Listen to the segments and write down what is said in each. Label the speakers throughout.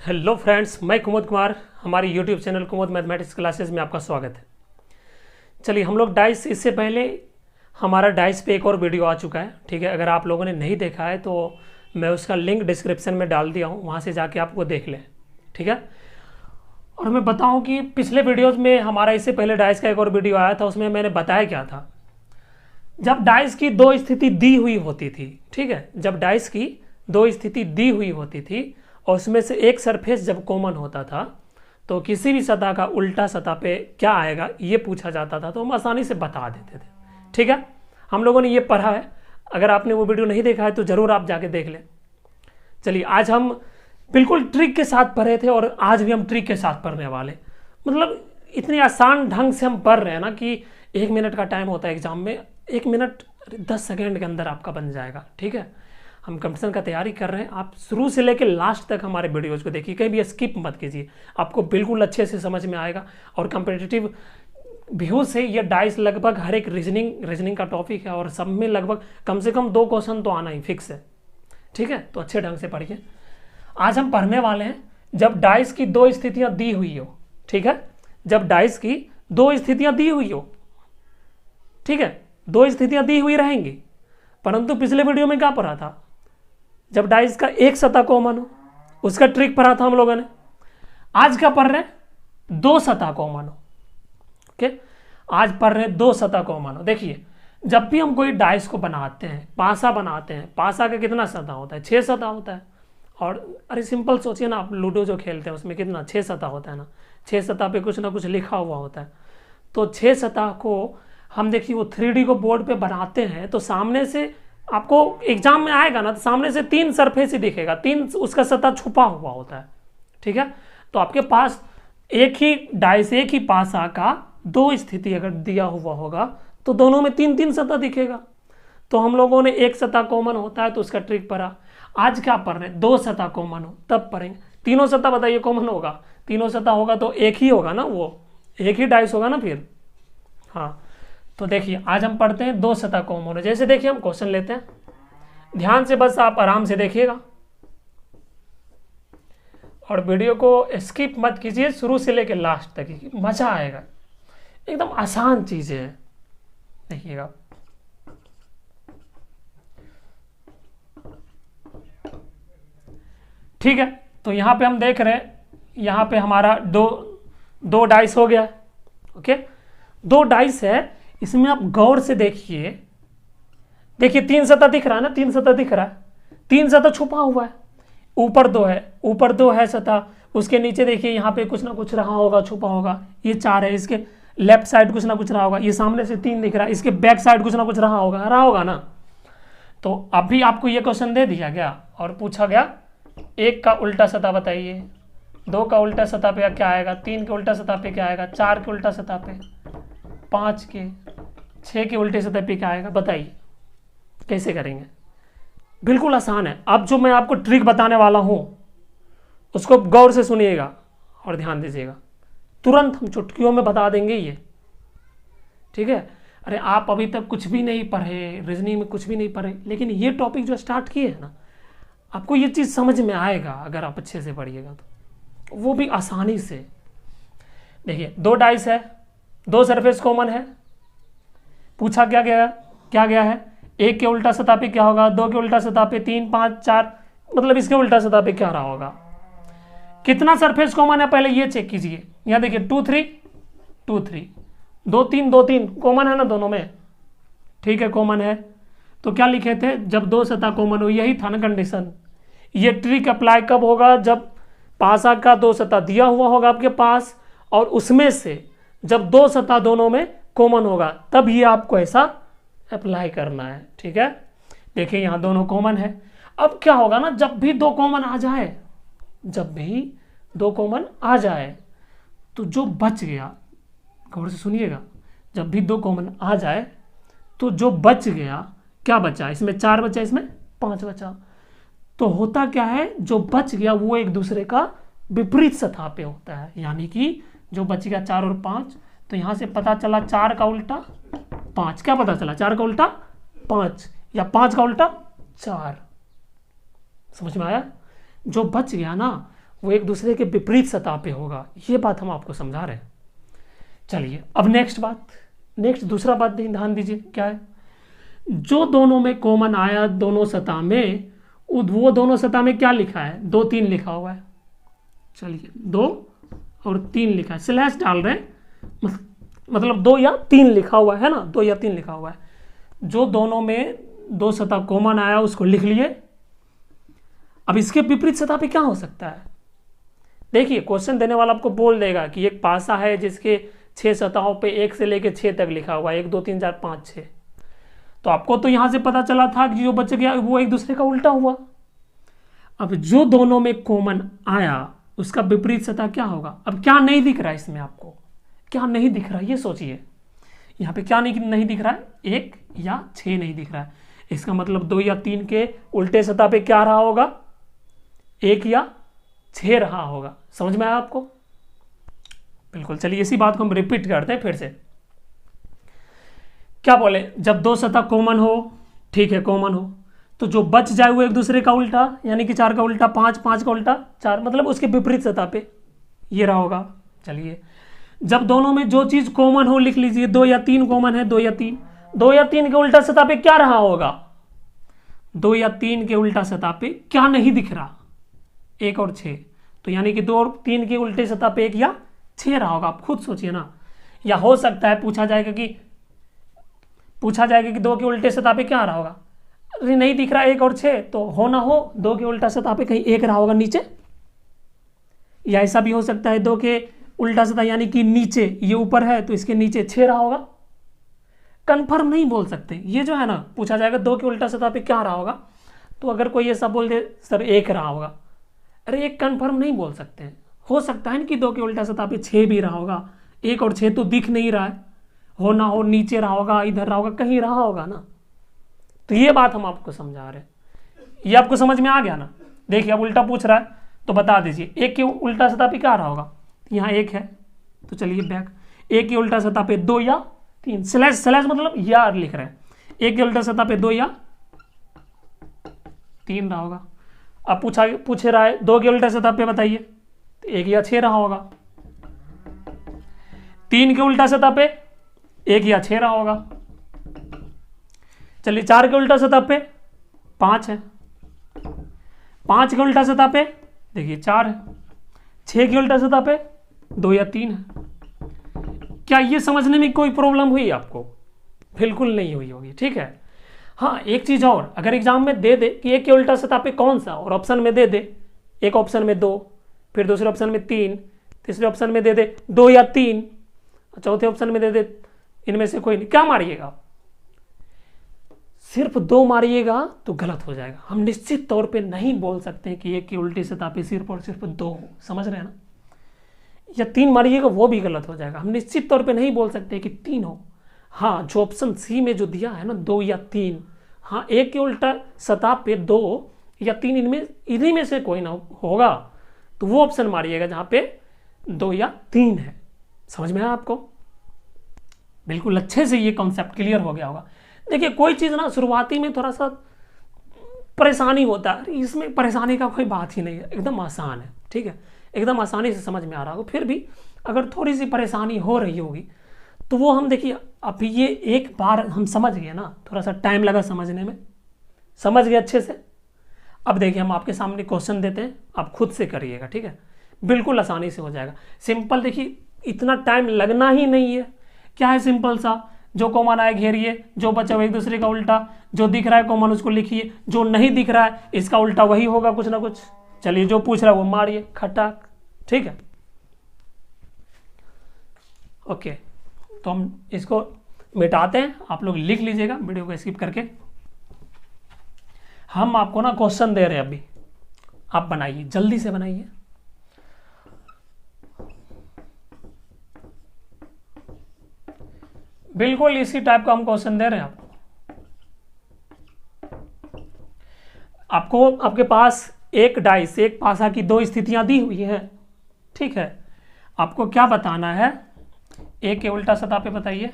Speaker 1: Hello friends, मैं कुमुद कुमार। हमारी YouTube channel कुमुद mathematics classes में आपका स्वागत है। चलिए, हम लोग डाइस, इससे पहले हमारा डाइस पे एक और वीडियो आ चुका है, ठीक है। अगर आप लोगों ने नहीं देखा है तो मैं उसका लिंक डिस्क्रिप्शन में डाल दिया हूँ, वहाँ से जाके आप वो देख लें, ठीक है। और मैं बताऊँ कि पिछले वीडियोज़ में हमारा इससे पहले डाइस का एक और वीडियो आया था, उसमें मैंने बताया क्या था। जब डाइस की दो स्थिति दी हुई होती थी, ठीक है, जब डाइस की दो स्थिति दी हुई होती थी और उसमें से एक सरफेस जब कॉमन होता था तो किसी भी सतह का उल्टा सतह पे क्या आएगा ये पूछा जाता था, तो हम आसानी से बता देते थे, ठीक है। हम लोगों ने ये पढ़ा है। अगर आपने वो वीडियो नहीं देखा है तो ज़रूर आप जाके देख लें। चलिए, आज हम बिल्कुल ट्रिक के साथ पढ़े थे और आज भी हम ट्रिक के साथ पढ़ने वाले, मतलब इतने आसान ढंग से हम पढ़ रहे हैं ना कि 1 मिनट का टाइम होता है एग्जाम में, 1 मिनट 10 सेकेंड के अंदर आपका बन जाएगा, ठीक है। हम कंपटीशन का तैयारी कर रहे हैं, आप शुरू से लेकर लास्ट तक हमारे वीडियोज़ को देखिए, कहीं भी स्किप मत कीजिए, आपको बिल्कुल अच्छे से समझ में आएगा। और कम्पिटिटिव व्यू से ये डाइस लगभग हर एक रीजनिंग का टॉपिक है और सब में लगभग कम से कम 2 क्वेश्चन तो आना ही फिक्स है, ठीक है। तो अच्छे ढंग से पढ़िए। आज हम पढ़ने वाले हैं जब डाइस की दो स्थितियां दी हुई हो, ठीक है। जब डाइस की दो स्थितियां दी हुई हो, ठीक है, दो स्थितियां दी हुई रहेंगी। परंतु पिछले वीडियो में क्या पढ़ा था, जब डाइस का एक सतह कॉमन हो, उसका ट्रिक पढ़ा था हम लोगों ने। आज क्या पढ़ रहे हैं, दो सतह कॉमन हो, ओके। आज पढ़ रहे हैं दो सतह कॉमन हो। देखिए, जब भी हम कोई डाइस को बनाते हैं, पासा बनाते हैं, पासा का कितना सतह होता है, 6 सतह होता है। और अरे सिंपल सोचिए ना, आप लूडो जो खेलते हैं उसमें कितना 6 सतह होता है ना, 6 सतह पे कुछ ना कुछ लिखा हुआ होता है। तो 6 सतह को हम देखिए वो 3D को बोर्ड पे बनाते हैं तो सामने से आपको एग्जाम में आएगा ना, तो सामने से 3 सरफेस ही दिखेगा, 3 उसका सतह छुपा हुआ होता है, ठीक है। तो आपके पास एक ही डाइस, एक ही पासा का दो स्थिति अगर दिया हुआ होगा तो दोनों में 3-3 सतह दिखेगा। तो हम लोगों ने एक सतह कॉमन होता है तो उसका ट्रिक पढ़ा। आज क्या पढ़ रहे हैं, दो सतह कॉमन हो तब पढ़ेंगे। तीनों सतह बताइए कॉमन होगा, तीनों सतह होगा तो एक ही होगा ना, वो एक ही डाइस होगा ना फिर। हाँ, तो देखिए आज हम पढ़ते हैं दो सतह कॉमन हो। जैसे देखिए हम क्वेश्चन लेते हैं, ध्यान से बस आप आराम से देखिएगा और वीडियो को स्किप मत कीजिए, शुरू से लेकर लास्ट तक, मजा आएगा। एकदम आसान चीजें है, देखिएगा। ठीक है, तो यहां पे हम देख रहे हैं, यहां पे हमारा दो डाइस हो गया, ओके। दो डाइस है, इसमें आप गौर से देखिए, देखिए 3 सतह दिख रहा है ना, 3 सतह दिख रहा है, 3 सतह छुपा हुआ है। ऊपर 2 है, ऊपर 2 है सतह, उसके नीचे देखिए यहाँ पे कुछ ना कुछ रहा होगा, छुपा होगा। ये 4 है, इसके लेफ्ट साइड कुछ ना कुछ रहा होगा, ये सामने से 3 दिख रहा है, इसके बैक साइड कुछ ना कुछ रहा होगा ना। तो अभी आपको ये क्वेश्चन दे दिया गया और पूछा गया 1 का उल्टा सतह बताइए, 2 का उल्टा सतह पे क्या आएगा, 3 के उल्टा सतह पे क्या आएगा, 4 के उल्टा सतह पे, 5 के, 6 के उल्टे सतह पे क्या आएगा, बताइए कैसे करेंगे। बिल्कुल आसान है। अब जो मैं आपको ट्रिक बताने वाला हूं उसको गौर से सुनिएगा और ध्यान दीजिएगा, तुरंत हम चुटकियों में बता देंगे ये, ठीक है। अरे आप अभी तक कुछ भी नहीं पढ़े, रीजनिंग में कुछ भी नहीं पढ़े, लेकिन ये टॉपिक जो स्टार्ट किए है ना, आपको ये चीज समझ में आएगा अगर आप अच्छे से पढ़िएगा तो, वो भी आसानी से। देखिए, दो डाइस है, दो सरफेस कॉमन है, पूछा क्या गया है, 1 के उल्टा सतह पे क्या होगा, 2 के उल्टा सतह पे 3, 5, 4, मतलब इसके उल्टा सतह पे क्या रहा होगा। कितना सरफेस कॉमन है पहले ये चेक कीजिए। यहां देखिए 2 3 2 3 2 3 2 3 कॉमन है ना दोनों में, ठीक है, कॉमन है। तो क्या लिखे थे, जब दो सतह कॉमन हो, यही था ना कंडीशन। ये ट्रिक अप्लाई कब होगा, जब पासा का दो सतह दिया हुआ होगा आपके पास और उसमें से जब दो सतह दोनों में कॉमन होगा, तब ये आपको ऐसा अप्लाई करना है, ठीक है। देखिए यहां दोनों कॉमन है। अब क्या होगा ना, जब भी दो कॉमन आ जाए, जब भी दो कॉमन आ जाए तो जो बच गया, गौर से सुनिएगा, जब भी दो कॉमन आ जाए तो जो बच गया, क्या बचा, इसमें 4 बचा, इसमें 5 बचा, तो होता क्या है, जो बच गया वो एक दूसरे का विपरीत सतह पे होता है। यानी कि जो बच गया 4 और 5, तो यहां से पता चला 4 का उल्टा 5, क्या पता चला, 4 का उल्टा 5 या 5 का उल्टा 4। समझ में आया। जो बच गया ना वो एक दूसरे के विपरीत सतह पे होगा। ये बात हम आपको समझा रहे हैं। चलिए अब नेक्स्ट दूसरा बात ध्यान दीजिए क्या है। जो दोनों में कॉमन आया दोनों सतह में, वो दोनों सतह में क्या लिखा है, 2 3 लिखा हुआ है। चलिए 2 और 3 लिखा है, स्लैश डाल रहे हैं, मतलब 2 या 3 लिखा हुआ है ना, 2 या 3 लिखा हुआ है। जो दोनों में 2 सतह कॉमन आया उसको लिख लिए। अब इसके विपरीत सतह पे क्या हो सकता है, देखिए क्वेश्चन देने वाला आपको बोल देगा कि एक पासा है जिसके 6 सतहों पे 1 से लेकर 6 तक लिखा हुआ है, 1 2 3 4 5 6। तो आपको तो यहां से पता चला था कि जो बच गया वो एक दूसरे का उल्टा हुआ। अब जो दोनों में कॉमन आया उसका विपरीत सतह क्या होगा। अब क्या नहीं दिख रहा है इसमें, आपको क्या नहीं दिख रहा है ये सोचिए। यहाँ पे क्या नहीं दिख रहा है, 1 या 6 नहीं दिख रहा है। इसका मतलब 2 या 3 के उल्टे सतह पे क्या रहा होगा, 1 या 6 रहा होगा। समझ में आया आपको, बिल्कुल। चलिए इसी बात को हम रिपीट करते हैं फिर से। क्या बोले, जब 2 सतह कॉमन हो, ठीक है कॉमन हो, तो जो बच जाए वो एक दूसरे का उल्टा, यानी कि 4 का उल्टा 5, 5 का उल्टा 4, मतलब उसके विपरीत सतह पे ये रहा होगा। चलिए जब दोनों में जो चीज कॉमन हो लिख लीजिए, 2 या 3 कॉमन है, 2 या 3, 2 या 3 के उल्टा सतह पे क्या रहा होगा, 2 या 3 के उल्टा सतह पे क्या नहीं दिख रहा, 1 और 6। तो यानी कि 2 और 3 के उल्टे सतह पे 1 या 6 रहा होगा। आप खुद सोचिए ना। या हो सकता है पूछा जाएगा कि 2 के उल्टे सतह पे क्या रहा होगा, अरे नहीं दिख रहा 1 और 6, तो हो ना हो 2 के उल्टा सतह पे कहीं 1 रहा होगा नीचे। या ऐसा भी हो सकता है 2 के उल्टा सतह यानी कि नीचे, ये ऊपर है तो इसके नीचे 6 रहा होगा। कंफर्म नहीं बोल सकते, ये जो है ना पूछा जाएगा 2 के उल्टा सतह पे क्या रहा होगा, तो अगर कोई ऐसा बोल दे सर 1 रहा होगा, अरे एक कंफर्म नहीं बोल सकते हैं। हो सकता है कि 2 के उल्टा सतह पे 6 भी रहा होगा, 1 और 6 तो दिख नहीं रहा है, हो ना हो नीचे रहा होगा, इधर रहा होगा, कहीं रहा होगा ना। तो ये बात हम आपको समझा रहे हैं, ये आपको समझ में आ गया ना। देखिए अब उल्टा पूछ रहा है तो बता दीजिए 1 के उल्टा सतह पे क्या रहा होगा, यहाँ 1 है तो चलिए बैक, 1 के उल्टा सतह पे 2 या 3, स्लैश मतलब या लिख रहे हैं, 1 के उल्टा सतह पे 2 या 3 रहा होगा। अब पूछ रहा है 2 के उल्टा सतह पे बताइए, तो 1 या 6 रहा होगा। 3 के उल्टा सतह पे 1 या 6 रहा होगा। चलिए 4 के उल्टा सतह पे 5 है, 5 के उल्टा सतह पे देखिए 4 है, 6 के उल्टा सतह पे 2 या 3 है। क्या ये समझने में कोई प्रॉब्लम हुई आपको? बिल्कुल नहीं हुई होगी, ठीक है। हाँ एक चीज और, अगर एग्जाम में दे दे कि 1 के उल्टा सतह पे कौन सा, और ऑप्शन में दे दे, एक ऑप्शन में 2, फिर दूसरे ऑप्शन में 3, तीसरे ऑप्शन में दे दे 2 या 3, चौथे ऑप्शन में दे दे इनमें से कोई नहीं, क्या मारिएगा? सिर्फ 2 मारिएगा तो गलत हो जाएगा। हम निश्चित तौर पे नहीं बोल सकते कि 1 की उल्टी सतह पे सिर्फ और सिर्फ 2 हो, समझ रहे हैं ना। या 3 मारिएगा वो भी गलत हो जाएगा। हम निश्चित तौर पे नहीं बोल सकते कि 3 हो। हाँ जो ऑप्शन सी में जो दिया है ना 2 या 3, हाँ 1 के उल्टा सतह पे 2 या 3 इन्हीं में से कोई ना होगा, तो वो ऑप्शन मारिएगा जहां पे 2 या 3 है। समझ में आया आपको? बिल्कुल अच्छे से ये कॉन्सेप्ट क्लियर हो गया होगा। देखिए कोई चीज़ ना शुरुआती में थोड़ा सा परेशानी होता है, इसमें परेशानी का कोई बात ही नहीं है, एकदम आसान है, ठीक है, एकदम आसानी से समझ में आ रहा होगा। फिर भी अगर थोड़ी सी परेशानी हो रही होगी तो वो हम देखिए, अब ये एक बार हम समझ गए ना, थोड़ा सा टाइम लगा समझने में, समझ गए अच्छे से। अब देखिए हम आपके सामने क्वेश्चन देते हैं, आप खुद से करिएगा, ठीक है, बिल्कुल आसानी से हो जाएगा। सिंपल, देखिए इतना टाइम लगना ही नहीं है। क्या है सिंपल सा, जो कॉमन आए घेरिए, जो बचा हुआ एक दूसरे का उल्टा, जो दिख रहा है कॉमन उसको लिखिए, जो नहीं दिख रहा है इसका उल्टा वही होगा कुछ ना कुछ। चलिए जो पूछ रहा है वो मारिए खटाक, ठीक है। ओके तो हम इसको मिटाते हैं, आप लोग लिख लीजिएगा वीडियो को स्किप करके। हम आपको ना क्वेश्चन दे रहे हैं अभी, आप बनाइए, जल्दी से बनाइए। बिल्कुल इसी टाइप का हम क्वेश्चन दे रहे हैं आपको। आपके पास एक डाइस, एक पासा की 2 स्थितियां दी हुई हैं, ठीक है। आपको क्या बताना है, 1 के उल्टा सतह पे बताइए,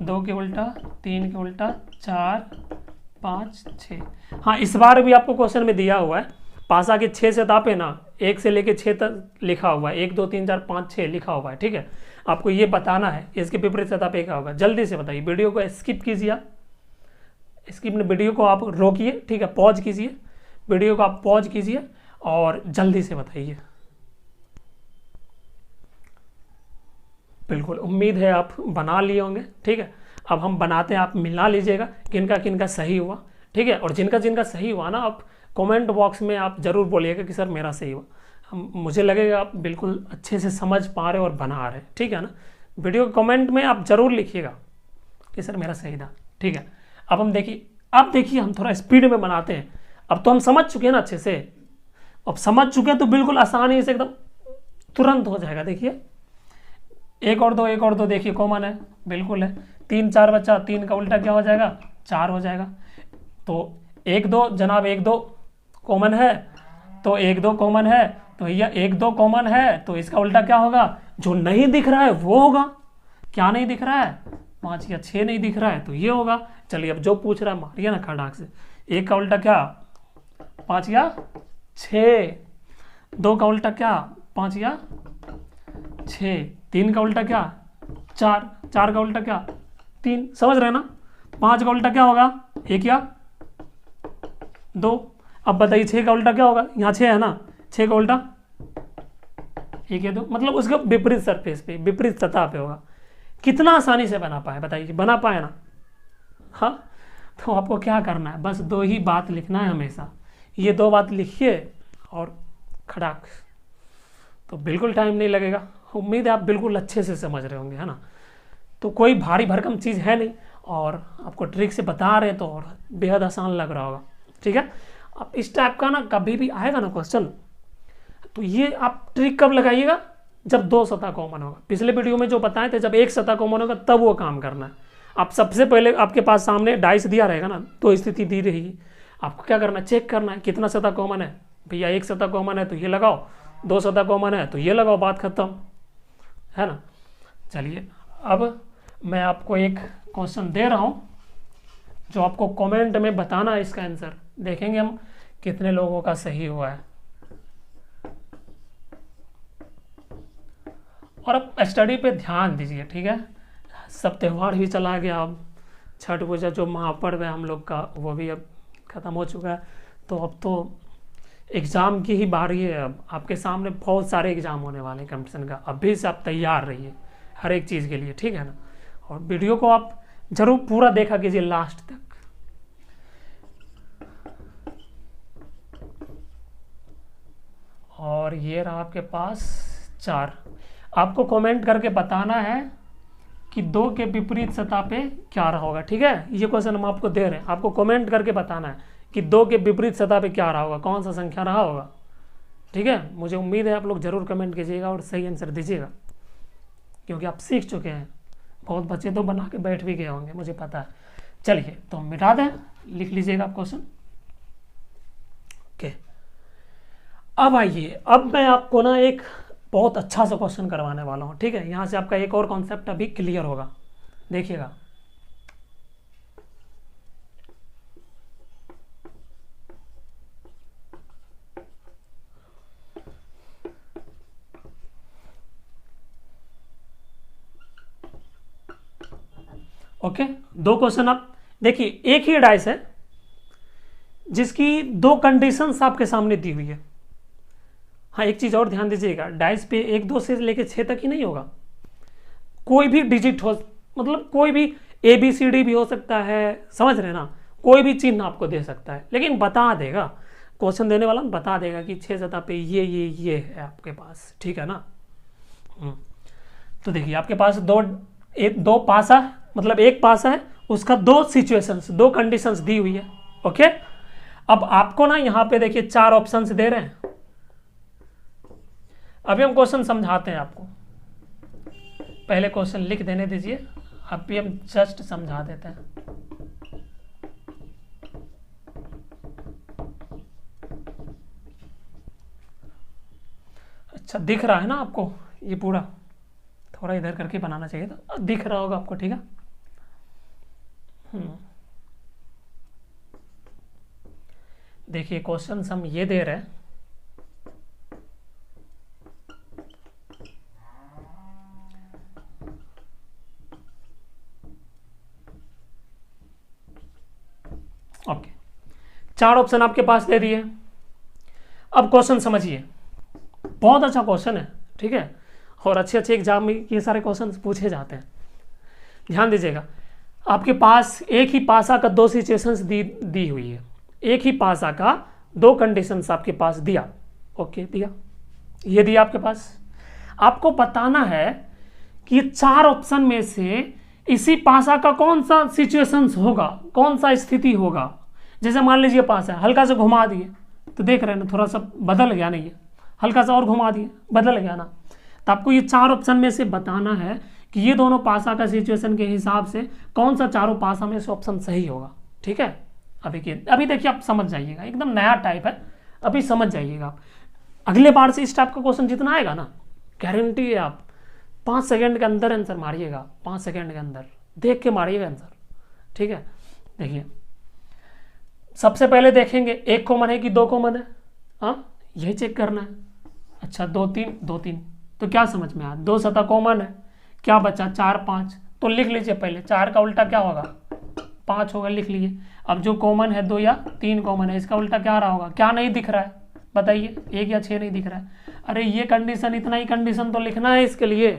Speaker 1: 2 के उल्टा, 3 के उल्टा, 4, 5, 6। हाँ इस बार भी आपको क्वेश्चन में दिया हुआ है पासा के 6 सतह पे ना 1 से लेके 6 तक लिखा हुआ है, 1 2 3 4 5 6 लिखा हुआ है, ठीक है। आपको ये बताना है इसके विपरीत सतह पे क्या होगा। जल्दी से बताइए, वीडियो को स्किप कीजिए, आप स्किप वीडियो को आप रोकिए, ठीक है, पॉज कीजिए, वीडियो को आप पॉज कीजिए और जल्दी से बताइए। बिल्कुल उम्मीद है आप बना लिए होंगे, ठीक है। अब हम बनाते हैं, आप मिला लीजिएगा किनका किनका सही हुआ, ठीक है। और जिनका जिनका सही हुआ ना, आप कमेंट बॉक्स में आप ज़रूर बोलिएगा कि सर मेरा सही हुआ। मुझे लगेगा आप बिल्कुल अच्छे से समझ पा रहे और बना रहे, ठीक है ना। वीडियो कमेंट में आप ज़रूर लिखिएगा कि सर मेरा सही था, ठीक है। अब हम देखिए, अब देखिए हम थोड़ा स्पीड में बनाते हैं। अब तो हम समझ चुके हैं ना अच्छे से, अब समझ चुके हैं तो बिल्कुल आसानी से एकदम तुरंत हो जाएगा। देखिए 1 और 2, 1 और 2 देखिए कॉमन है, बिल्कुल है। 3 4 बच्चा, 3 का उल्टा क्या हो जाएगा, 4 हो जाएगा। तो 1 2 जनाब, 1 2 कॉमन है, तो 1 2 कॉमन है, तो भैया 1 2 कॉमन है, तो इसका उल्टा क्या होगा, जो नहीं दिख रहा है वो होगा। क्या नहीं दिख रहा है, 5 या 6 नहीं दिख रहा है, तो ये होगा। चलिए अब जो पूछ रहा है मारिए ना खड़ाक से। 1 का उल्टा क्या, 5 या 6, 2 का उल्टा क्या, 5 या 6, 3 का उल्टा क्या, 4, 4 का उल्टा क्या, 3। समझ रहे हैं ना। 5 का उल्टा क्या होगा, 1 या 2। अब बताइए 6 का उल्टा क्या होगा, यहाँ 6 है ना, 6 का उल्टा 1 या 2, मतलब उसका विपरीत सरफेस पे, विपरीत सतह पे होगा। कितना आसानी से बना पाए बताइए, बना पाए ना। हाँ, तो आपको क्या करना है, बस 2 ही बात लिखना है हमेशा। ये 2 बात लिखिए और खड़ाक, तो बिल्कुल टाइम नहीं लगेगा। उम्मीद है आप बिल्कुल अच्छे से समझ रहे होंगे, है ना। तो कोई भारी भरकम चीज़ है नहीं, और आपको ट्रिक से बता रहे तो और बेहद आसान लग रहा होगा, ठीक है। अब इस टाइप का ना कभी भी आएगा ना क्वेश्चन, तो ये आप ट्रिक कब लगाइएगा, जब 2 सतह कॉमन होगा। पिछले वीडियो में जो बताए थे, जब 1 सतह कॉमन होगा तब वो काम करना है। आप सबसे पहले आपके पास सामने डाइस दिया रहेगा ना, तो स्थिति दी रहेगी, आपको क्या करना है, चेक करना है कितना सतह कॉमन है। भैया 1 सतह कॉमन है तो ये लगाओ, 2 सतह कॉमन है तो ये लगाओ, बात खत्म, है ना। चलिए अब मैं आपको एक क्वेश्चन दे रहा हूँ, जो आपको कमेंट में बताना है इसका आंसर। देखेंगे हम कितने लोगों का सही हुआ है। और अब स्टडी पे ध्यान दीजिए, ठीक है। सब त्यौहार भी चला गया, अब छठ पूजा जो महापर्व है हम लोग का, वो भी अब ख़त्म हो चुका है। तो अब तो एग्ज़ाम की ही बारी है। अब आपके सामने बहुत सारे एग्ज़ाम होने वाले हैं कंपटीशन का, अभी से आप तैयार रहिए हर एक चीज़ के लिए, ठीक है ना। और वीडियो को आप ज़रूर पूरा देखा कीजिए लास्ट तक। और ये रहा आपके पास 4। आपको कमेंट करके बताना है कि 2 के विपरीत सतह पे क्या रहा होगा, ठीक है। ये क्वेश्चन हम आपको दे रहे हैं, आपको कमेंट करके बताना है कि 2 के विपरीत सतह पे क्या रहा होगा, कौन सा संख्या रहा होगा, ठीक है। मुझे उम्मीद है आप लोग जरूर कमेंट कीजिएगा और सही आंसर दीजिएगा, क्योंकि आप सीख चुके हैं। बहुत बच्चे तो बना के बैठ भी गए होंगे, मुझे पता है। चलिए तो मिटा दें, लिख लीजिएगा आप क्वेश्चन। ओके, अब आइए, अब मैं आपको ना एक बहुत अच्छा सा क्वेश्चन करवाने वाला हूँ, ठीक है। यहाँ से आपका एक और कॉन्सेप्ट अभी क्लियर होगा, देखिएगा। ओके, 2 क्वेश्चन आप देखिए, एक ही डाइस है जिसकी 2 कंडीशंस आपके सामने दी हुई है। हाँ, एक चीज और ध्यान दीजिएगा, डाइस पे 1 2 से लेके 6 तक ही नहीं होगा, कोई भी डिजिट हो, मतलब कोई भी ABCD भी हो सकता है, समझ रहे ना। कोई भी चिन्ह आपको दे सकता है, लेकिन बता देगा, क्वेश्चन देने वाला बता देगा कि 6 सतह पे ये है आपके पास, ठीक है ना। तो देखिए आपके पास दो पासा, मतलब एक पासा है, उसका 2 सिचुएशंस, 2 कंडीशंस दी हुई है। ओके, अब आपको ना यहाँ पे देखिए 4 ऑप्शंस दे रहे हैं। अभी हम क्वेश्चन समझाते हैं आपको, पहले क्वेश्चन लिख देने दीजिए, अभी हम जस्ट समझा देते हैं। अच्छा, दिख रहा है ना आपको ये पूरा, थोड़ा इधर करके बनाना चाहिए था, दिख रहा होगा आपको, ठीक है। देखिए क्वेश्चन हम ये दे रहे हैं 4 ऑप्शन आपके पास दे दिए। अब क्वेश्चन समझिए, बहुत अच्छा क्वेश्चन है, ठीक है, और अच्छे अच्छे एग्जाम में ये सारे क्वेश्चन पूछे जाते हैं। ध्यान दीजिएगा, आपके पास एक ही पासा का 2 सिचुएशंस दी हुई है, एक ही पासा का 2 कंडीशंस आपके पास दिया, ओके दिया, ये दिया आपके पास। आपको बताना है कि 4 ऑप्शन में से इसी पासा का कौन सा सिचुएशंस होगा, कौन सा स्थिति होगा। जैसे मान लीजिए पासा है, हल्का सा घुमा दिए तो देख रहे हैं ना, थोड़ा सा बदल गया, नहीं है, हल्का सा और घुमा दिए बदल गया ना। तो आपको ये 4 ऑप्शन में से बताना है कि ये दोनों पासा का सिचुएशन के हिसाब से कौन सा चारों पासा में से ऑप्शन सही होगा, ठीक है। अभी देखिए, आप समझ जाइएगा, एकदम नया टाइप है, अभी समझ जाइएगा आप। अगले बार से इस टाइप का क्वेश्चन जितना आएगा ना, गारंटी है आप 5 सेकंड के अंदर आंसर मारिएगा, 5 सेकंड के अंदर देख के मारिएगा आंसर, ठीक है। देखिए, सबसे पहले देखेंगे 1 कॉमन है कि 2 कॉमन है, हाँ यही चेक करना है। अच्छा 2 3 तो क्या समझ में आया, 2 सतह कॉमन है, क्या बचा 4 5, तो लिख लीजिए पहले 4 का उल्टा क्या होगा 5 होगा, लिख लीजिए। अब जो कॉमन है 2 या 3 कॉमन है, इसका उल्टा क्या रहा होगा, क्या नहीं दिख रहा है बताइए, 1 या 6 नहीं दिख रहा है। अरे ये कंडीशन, इतना ही कंडीशन तो लिखना है इसके लिए।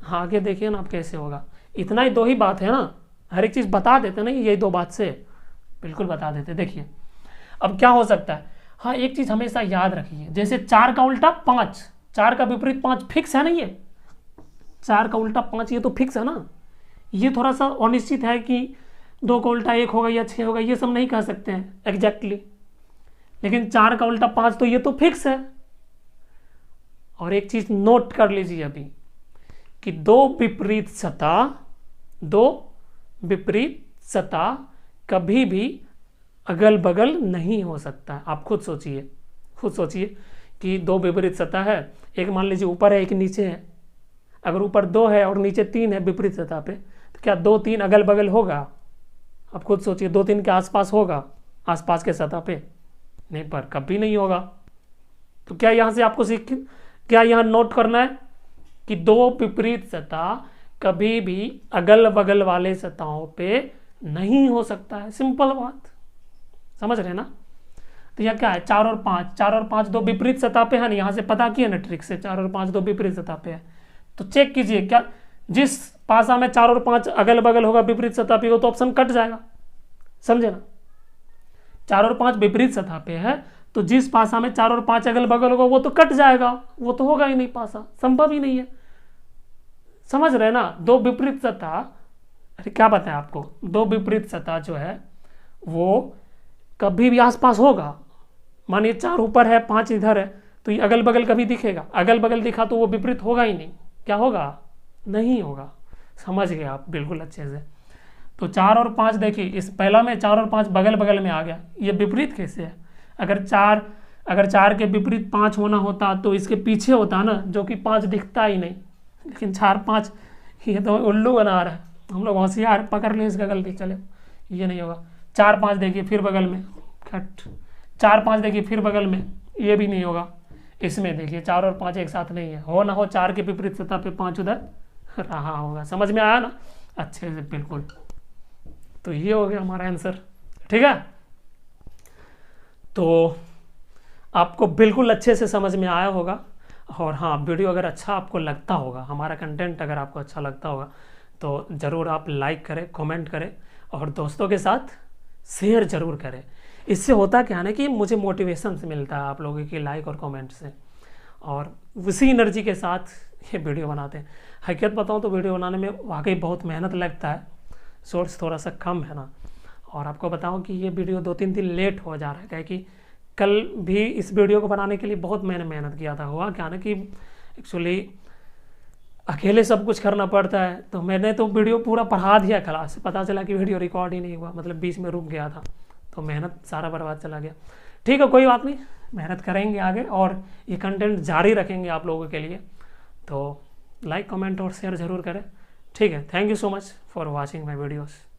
Speaker 1: हाँ आगे देखिए ना आप कैसे होगा, इतना ही 2 ही बात है ना, हर एक चीज़ बता देते ना, यही 2 बात से बिल्कुल बता देते। देखिए अब क्या हो सकता है, हाँ एक चीज़ हमेशा याद रखिए, जैसे 4 का उल्टा 5, 4 का विपरीत 5 फिक्स है ना, ये 4 का उल्टा 5 ये तो फिक्स है ना। ये थोड़ा सा अनिश्चित है कि 2 का उल्टा 1 होगा या 6 होगा, ये सब नहीं कह सकते हैं एग्जैक्टली, लेकिन 4 का उल्टा 5 तो ये तो फिक्स है। और एक चीज नोट कर लीजिए अभी कि 2 विपरीत सतह कभी भी अगल बगल नहीं हो सकता है। आप खुद सोचिए कि 2 विपरीत सतह है, एक मान लीजिए ऊपर है एक नीचे है, अगर ऊपर 2 है और नीचे 3 है विपरीत सतह पे, तो क्या 2 3 अगल बगल होगा? आप खुद सोचिए, 2 3 के आसपास होगा, आसपास के सतह पे नहीं, पर कभी नहीं होगा। तो क्या यहाँ से आपको क्या यहाँ नोट करना है कि 2 विपरीत सतह कभी भी अगल बगल वाले सतहों पे नहीं हो सकता है, सिंपल बात, समझ रहे ना। तो यह क्या है, 4 और 5 2 विपरीत सतह पे है ना, यहाँ से पता किया ना ट्रिक से, 4 और 5 2 विपरीत सतह पे है। तो चेक कीजिए, क्या जिस पासा में 4 और 5 अगल बगल होगा विपरीत सतह पे, वो तो ऑप्शन कट जाएगा, समझे ना। 4 और 5 विपरीत सतह पे है, तो जिस पासा में 4 और 5 अगल बगल होगा वो तो कट जाएगा, वो तो होगा ही नहीं, पासा संभव ही नहीं है, समझ रहे ना। 2 विपरीत सतह, अरे क्या बताएं आपको, 2 विपरीत सतह जो है वो कभी भी आसपास होगा। मानिए 4 ऊपर है 5 इधर है, तो ये अगल बगल कभी दिखेगा, अगल बगल दिखा तो वो विपरीत होगा ही नहीं, क्या होगा, नहीं होगा, समझ गए आप बिल्कुल अच्छे से। तो 4 और 5 देखिए, इस पहला में 4 और 5 बगल बगल में आ गया, ये विपरीत कैसे है। अगर 4 के विपरीत 5 होना होता तो इसके पीछे होता ना, जो कि 5 दिखता ही नहीं, लेकिन 4 5 ये तो उल्लू बना रहा है, हम लोग होशियार पकड़ ले इसका गलती, चले ये नहीं होगा। 4 5 देखिए फिर बगल में कट, 4 5 देखिए फिर बगल में, ये भी नहीं होगा। इसमें देखिए 4 और 5 एक साथ नहीं है, हो ना हो 4 के विपरीत सतह पे 5 उधर रहा होगा, समझ में आया ना अच्छे से बिल्कुल। तो ये हो गया हमारा आंसर, ठीक है। तो आपको बिल्कुल अच्छे से समझ में आया होगा। और हाँ, वीडियो अगर अच्छा आपको लगता होगा, हमारा कंटेंट अगर आपको अच्छा लगता होगा तो ज़रूर आप लाइक करें, कमेंट करें और दोस्तों के साथ शेयर ज़रूर करें। इससे होता क्या है ना कि मुझे मोटिवेशन से मिलता है आप लोगों की लाइक और कमेंट से, और उसी एनर्जी के साथ ये वीडियो बनाते हैं। हकीकत बताऊँ तो वीडियो बनाने में वाकई बहुत मेहनत लगता है, सोर्स थोड़ा सा कम है ना। और आपको बताऊँ कि ये वीडियो 2-3 दिन लेट हो जा रहा है, क्या कि कल भी इस वीडियो को बनाने के लिए बहुत मैंने मेहनत किया था। हुआ क्या ना कि एक्चुअली अकेले सब कुछ करना पड़ता है, तो मैंने तो वीडियो पूरा पढ़ा दिया क्लास से, पता चला कि वीडियो रिकॉर्ड ही नहीं हुआ, मतलब बीच में रुक गया था, तो मेहनत सारा बर्बाद चला गया। ठीक है, कोई बात नहीं, मेहनत करेंगे आगे और ये कंटेंट जारी रखेंगे आप लोगों के लिए। तो लाइक कमेंट और शेयर ज़रूर करें, ठीक है। Thank you so much for watching my videos.